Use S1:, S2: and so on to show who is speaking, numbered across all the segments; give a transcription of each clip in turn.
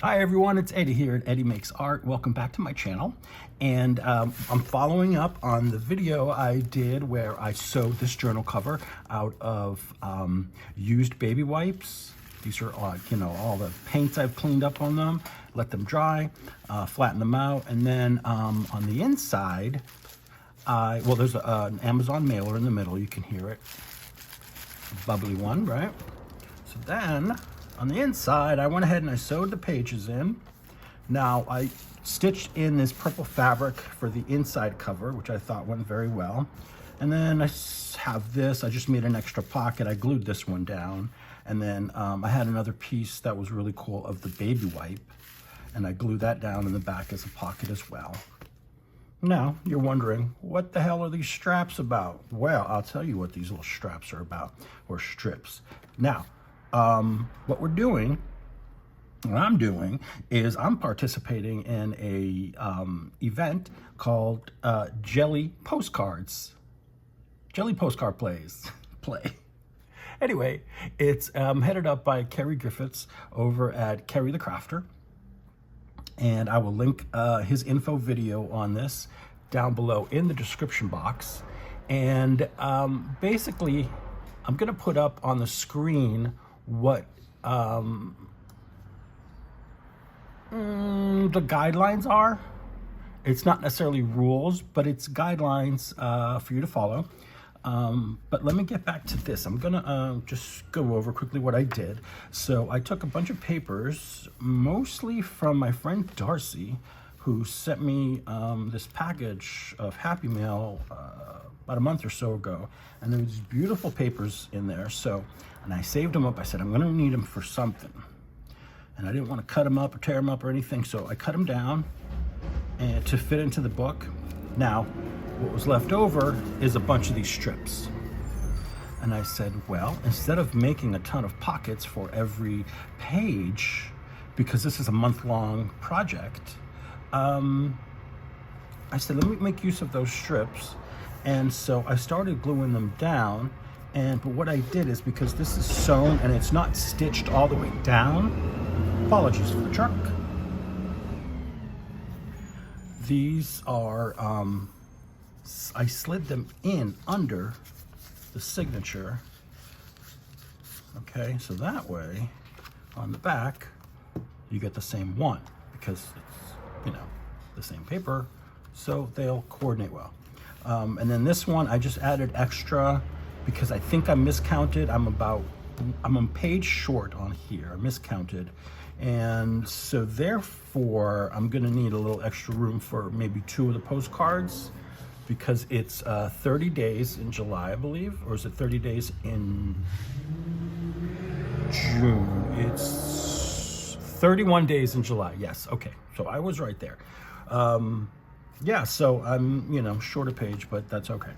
S1: Hi everyone, it's Eddie here at Eddie Makes Art. Welcome back to my channel. And I'm following up on the video I did where I sewed this journal cover out of used baby wipes. These are all the paints I've cleaned up on them, let them dry, flatten them out. And then on the inside, there's an Amazon mailer in the middle. You can hear it. A bubbly one, right? So then on the inside, I went ahead and I sewed the pages in. Now I stitched in this purple fabric for the inside cover, which I thought went very well. And then I have this, I just made an extra pocket. I glued this one down. And then I had another piece that was really cool of the baby wipe. And I glued that down in the back as a pocket as well. Now, you're wondering, what the hell are these straps about? Well, I'll tell you what these little straps are about, or strips. Now, what I'm doing is I'm participating in a event called Jelly Postcards. Jelly Postcard Play. Anyway, it's headed up by Kerry Griffiths over at Kerry the Crafter. And I will link his info video on this down below in the description box. And basically, I'm gonna put up on the screen what the guidelines are. It's not necessarily rules, but it's guidelines for you to follow. But let me get back to this. I'm gonna just go over quickly what I did. So I took a bunch of papers, mostly from my friend Darcy, who sent me this package of Happy Mail about a month or so ago. And there was these beautiful papers in there. And I saved them up. I said, I'm gonna need them for something. And I didn't want to cut them up or tear them up or anything. So I cut them down and to fit into the book. Now, what was left over is a bunch of these strips. And I said, well, instead of making a ton of pockets for every page, because this is a month-long project, I said, let me make use of those strips. And so I started gluing them down. But what I did is, because this is sewn and it's not stitched all the way down, apologies for the truck. These are, I slid them in under the signature. Okay, so that way on the back, you get the same one because it's, the same paper, so they'll coordinate well. And then this one, I just added extra because I think I miscounted. I'm a page short on here, I miscounted. And so therefore, I'm gonna need a little extra room for maybe 2 of the postcards because it's 30 days in July, I believe, or is it 30 days in June? It's 31 days in July, yes, okay, so I was right there. Yeah, so I'm, short a page, but that's okay.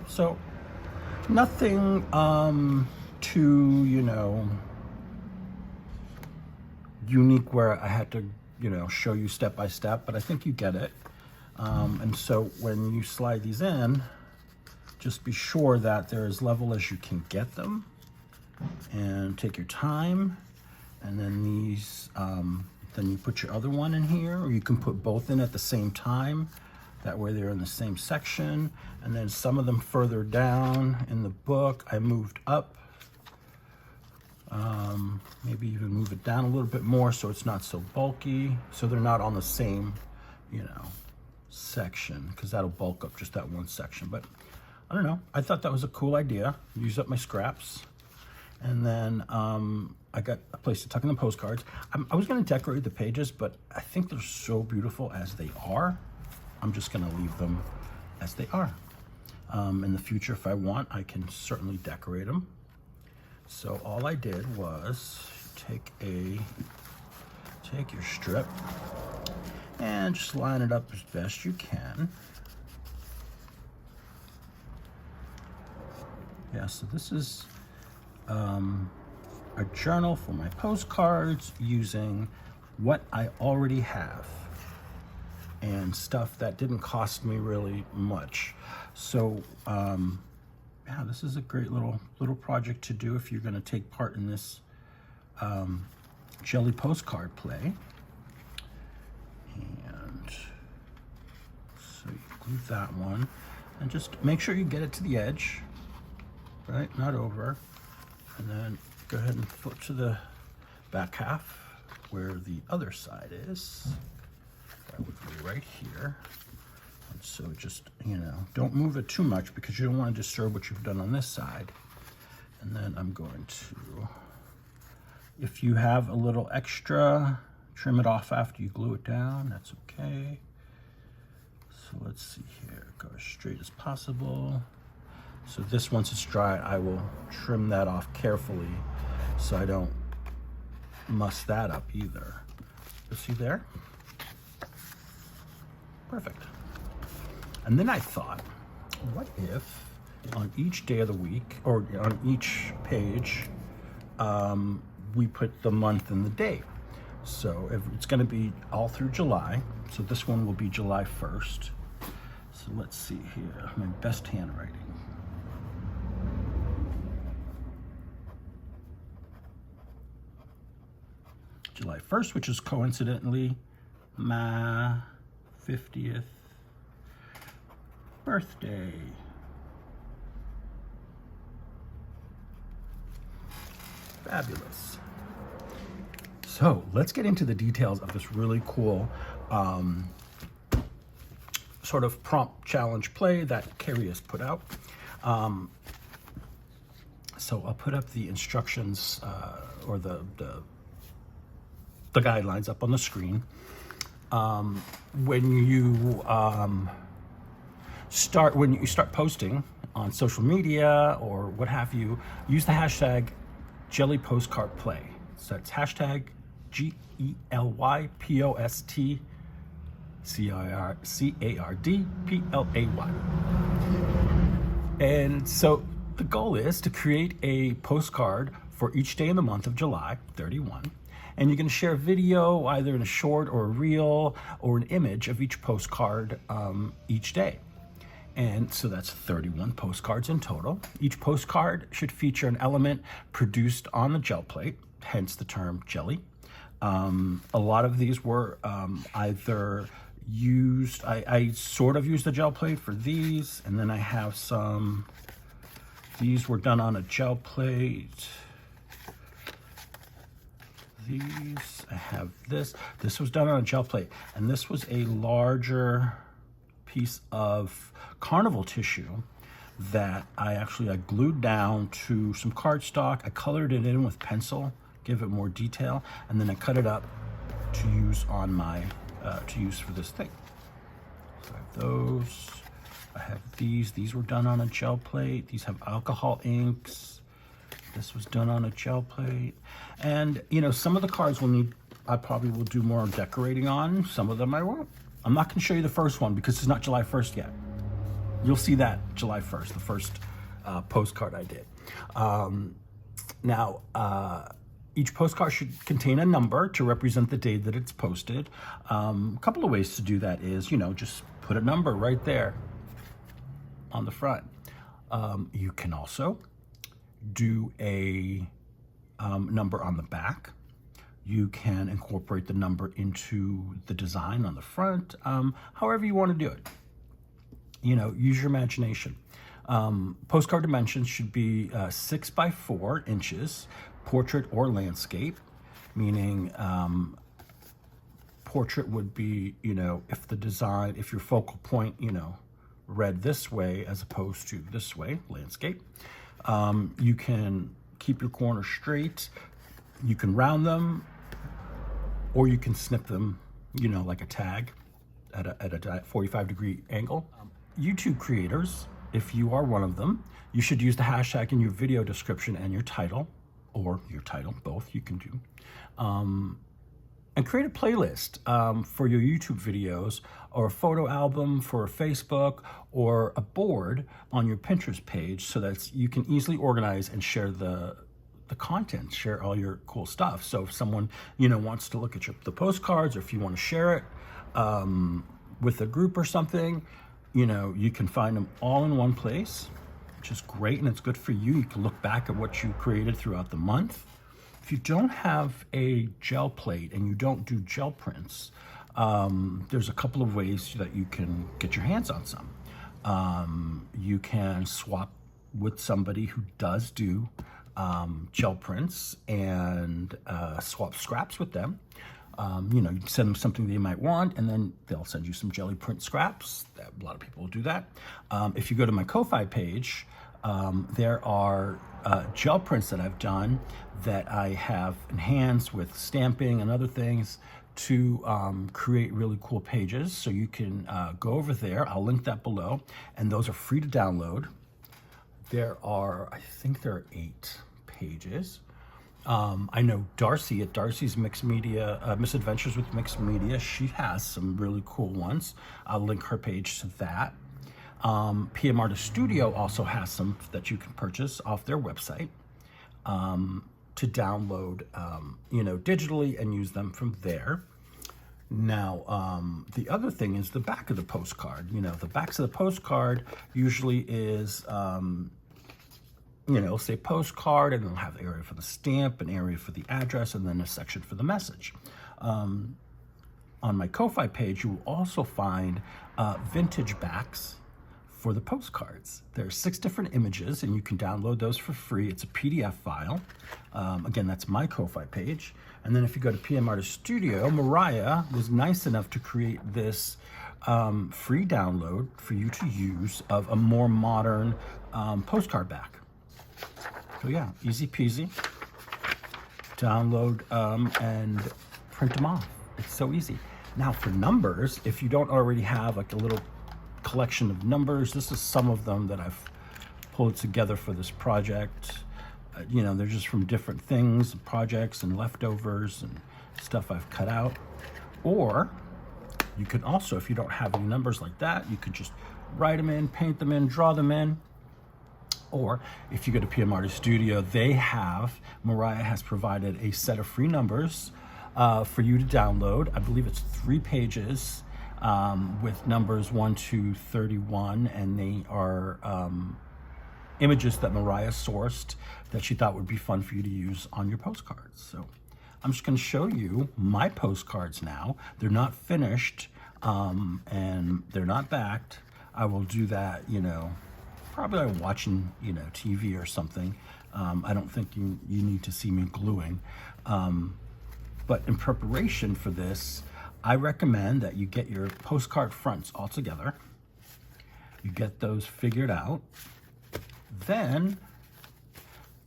S1: So nothing too, unique where I had to, show you step by step, but I think you get it. And so when you slide these in, just be sure that they're as level as you can get them and take your time. And then these, then you put your other one in here, or you can put both in at the same time. That way they're in the same section. And then some of them further down in the book, I moved up. Maybe even move it down a little bit more so it's not so bulky. So they're not on the same, section, because that'll bulk up just that one section. But I don't know, I thought that was a cool idea. Use up my scraps. And then I got a place to tuck in the postcards. I was gonna decorate the pages, but I think they're so beautiful as they are. I'm just gonna leave them as they are. In the future, if I want, I can certainly decorate them. So all I did was take your strip and just line it up as best you can. Yeah, so this is a journal for my postcards using what I already have and stuff that didn't cost me really much. So yeah, this is a great little project to do if you're going to take part in this jelly postcard play. And so you glue that one, and just make sure you get it to the edge, right? Not over. And then go ahead and flip to the back half where the other side is. That would be right here. And so just, you know, don't move it too much because you don't want to disturb what you've done on this side. And then I'm going to, if you have a little extra, trim it off after you glue it down. That's okay. So let's see here, go as straight as possible. So this, once it's dry, I will trim that off carefully so I don't muss that up either. You see there? Perfect. And then I thought, what if on each day of the week, or on each page, we put the month and the date. So if it's going to be all through July, so this one will be July 1st. So let's see here, my best handwriting. July 1st, which is coincidentally my 50th birthday. Fabulous. So let's get into the details of this really cool sort of prompt challenge play that Carrie has put out. So I'll put up the instructions or the guidelines up on the screen. When you start posting on social media or what have you, use the hashtag Jelly Postcard Play. So that's hashtag GELYPOSTCARDPLAY. And so the goal is to create a postcard for each day in the month of July, 31. And you're going to share a video, either in a short or a reel or an image of each postcard each day. And so that's 31 postcards in total. Each postcard should feature an element produced on the gel plate, hence the term jelly. A lot of these were either used, I sort of used the gel plate for these, and then I have some, these were done on a gel plate. These, I have this. This was done on a gel plate, and this was a larger piece of carnival tissue that I glued down to some cardstock. I colored it in with pencil, give it more detail, and then I cut it up to use on my to use for this thing. So I have those. I have these. These were done on a gel plate. These have alcohol inks. This was done on a gel plate. And, you know, some of the cards will need, I probably will do more decorating on. Some of them I won't. I'm not going to show you the first one because it's not July 1st yet. You'll see that July 1st, the first postcard I did. Each postcard should contain a number to represent the day that it's posted. A couple of ways to do that is, you know, just put a number right there on the front. You can also do a number on the back. You can incorporate the number into the design on the front, however you want to do it. You know, use your imagination. Postcard dimensions should be 6 by 4 inches, portrait or landscape, meaning portrait would be, you know, if the design, if your focal point, you know, read this way as opposed to this way, landscape. You can keep your corners straight, you can round them, or you can snip them, you know, like a tag at a 45-degree angle. YouTube creators, if you are one of them, you should use the hashtag in your video description and your title, or your title, both you can do. And create a playlist for your YouTube videos, or a photo album for Facebook, or a board on your Pinterest page so that you can easily organize and share the content, share all your cool stuff. So if someone, you know, wants to look at the postcards, or if you want to share it with a group or something, you know, you can find them all in one place. which is great, and it's good for you. You can look back at what you created throughout the month. If you don't have a gel plate and you don't do gel prints, there's a couple of ways that you can get your hands on some. You can swap with somebody who does do gel prints and swap scraps with them. You know, you send them something they might want, and then they'll send you some jelly print scraps. A lot of people will do that. If you go to my Ko-Fi page, there are gel prints that I've done that I have enhanced with stamping and other things to create really cool pages. So you can go over there. I'll link that below, and those are free to download. There are, I think there are 8 pages. I know Darcy at Darcy's Mixed Media, Misadventures with Mixed Media, she has some really cool ones. I'll link her page to that. PM Artist Studio also has some that you can purchase off their website to download, you know, digitally and use them from there. Now, the other thing is the back of the postcard. You know, the backs of the postcard usually is, you know, say postcard, and it'll have an area for the stamp, an area for the address, and then a section for the message. On my Ko-Fi page, you will also find vintage backs for the postcards. There are 6 different images, and you can download those for free. It's a PDF file. Again, that's my Ko-Fi page. And then if you go to PM Artist Studio, Mariah was nice enough to create this free download for you to use of a more modern postcard back. So yeah, easy peasy. Download and print them off. It's so easy. Now for numbers, if you don't already have like a little collection of numbers, this is some of them that I've pulled together for this project. You know, they're just from different things, projects and leftovers and stuff I've cut out. Or you can also, if you don't have any numbers like that, you could just write them in, paint them in, draw them in. Or if you go to PM Artist Studio, Mariah has provided a set of free numbers for you to download. I believe it's 3 pages with numbers 1 to 31, and they are images that Mariah sourced that she thought would be fun for you to use on your postcards. So I'm just going to show you my postcards now. They're not finished and they're not backed. I will do that, you know, probably like watching, you know, TV or something. I don't think you need to see me gluing. But in preparation for this, I recommend that you get your postcard fronts all together. You get those figured out. Then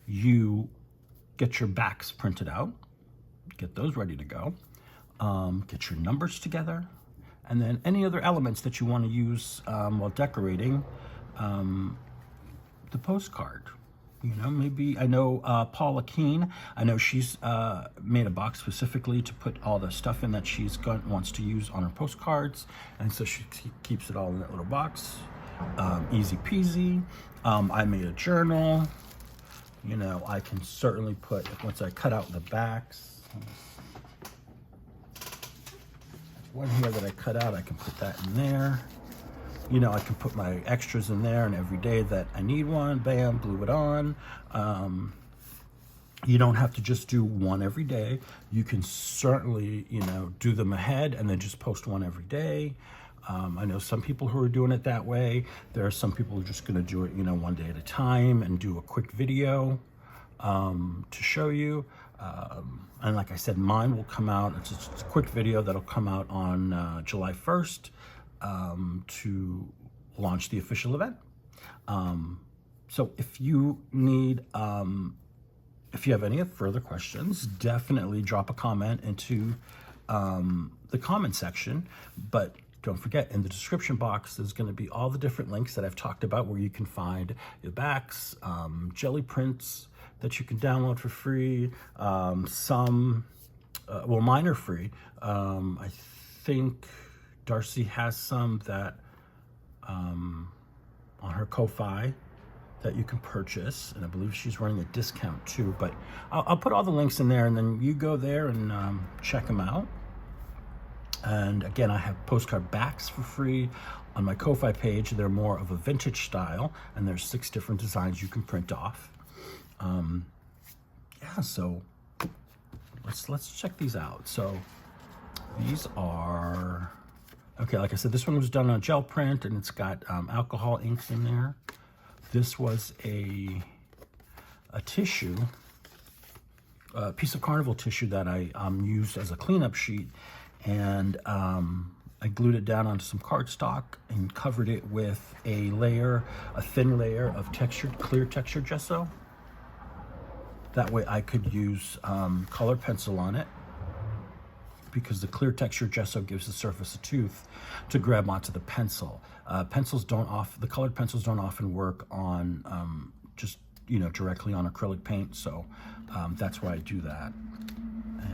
S1: you get your backs printed out. Get those ready to go. Get your numbers together. And then any other elements that you want to use while decorating the postcard. You know, maybe, I know Paula Keene, I know she's made a box specifically to put all the stuff in that she's wants to use on her postcards, and so she keeps it all in that little box. Easy peasy. I made a journal. You know, I can certainly put, once I cut out the backs, one here that I cut out, I can put that in there. You know, I can put my extras in there, and every day that I need one, bam, glue it on. You don't have to just do one every day. You can certainly, you know, do them ahead and then just post one every day. I know some people who are doing it that way. There are some people who are just gonna do it, you know, one day at a time and do a quick video to show you. And like I said, mine will come out, it's just a quick video that'll come out on July 1st. To launch the official event. So if you need, if you have any further questions, definitely drop a comment into the comment section. But don't forget, in the description box, there's going to be all the different links that I've talked about where you can find your backs, jelly prints that you can download for free. Some, well, mine are free. I think Darcy has some that on her Ko-Fi that you can purchase, and I believe she's running a discount too. But I'll put all the links in there, and then you go there and check them out. And again, I have postcard backs for free on my Ko-Fi page. They're more of a vintage style, and there's 6 different designs you can print off. Yeah, so let's check these out. So these are, okay, like I said, this one was done on gel print, and it's got alcohol inks in there. This was a tissue, a piece of carnival tissue that I used as a cleanup sheet, and I glued it down onto some cardstock and covered it with a thin layer of clear textured gesso. That way I could use colored pencil on it, because the clear textured gesso gives the surface a tooth to grab onto the pencil. The colored pencils don't often work on just, directly on acrylic paint, so that's why I do that.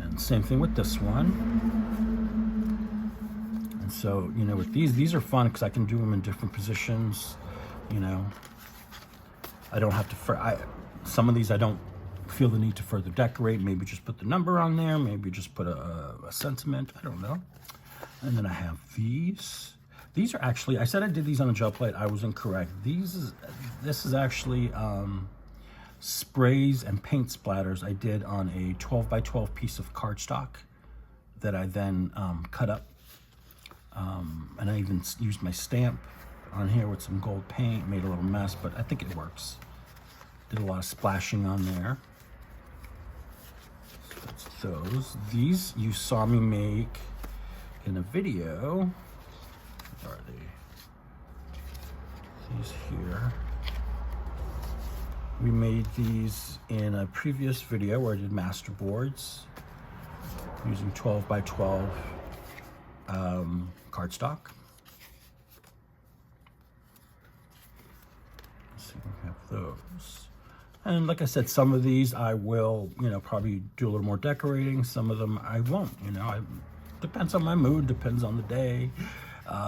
S1: And same thing with this one. And so, with these are fun because I can do them in different positions. I don't have to, some of these I don't feel the need to further decorate. Maybe just put the number on there, maybe just put a sentiment, I don't know. And then I have these. These are actually, I said I did these on a gel plate, I was incorrect. This is actually sprays and paint splatters I did on a 12 by 12 piece of cardstock that I then cut up. And I even used my stamp on here with some gold paint, made a little mess, but I think it works. Did a lot of splashing on there. So that's those. These you saw me make in a video. Where are they? These here. We made these in a previous video where I did master boards using 12 by 12 cardstock. Let's see if we have those. And like I said, some of these I will, probably do a little more decorating. Some of them I won't, depends on my mood, depends on the day.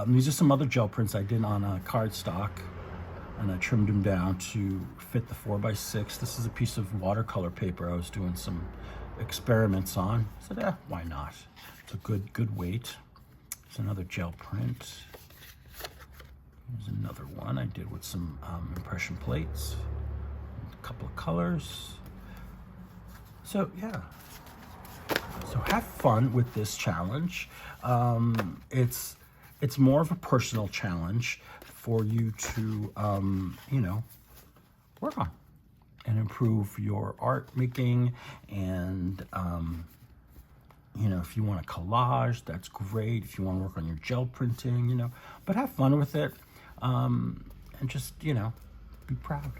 S1: These are some other gel prints I did on a cardstock, and I trimmed them down to fit the 4x6. This is a piece of watercolor paper I was doing some experiments on. I said, why not? It's a good weight. There's another gel print. There's another one I did with some impression plates. A couple of colors. So yeah. So have fun with this challenge. It's more of a personal challenge for you to, work on and improve your art making. And, if you want a collage, that's great. If you want to work on your gel printing, but have fun with it. And just, be proud.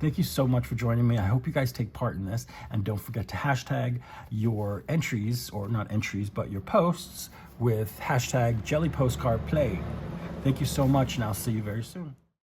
S1: Thank you so much for joining me. I hope you guys take part in this, and don't forget to hashtag your entries, or not entries, but your posts with hashtag JellyPostcardPlay. Thank you so much, and I'll see you very soon.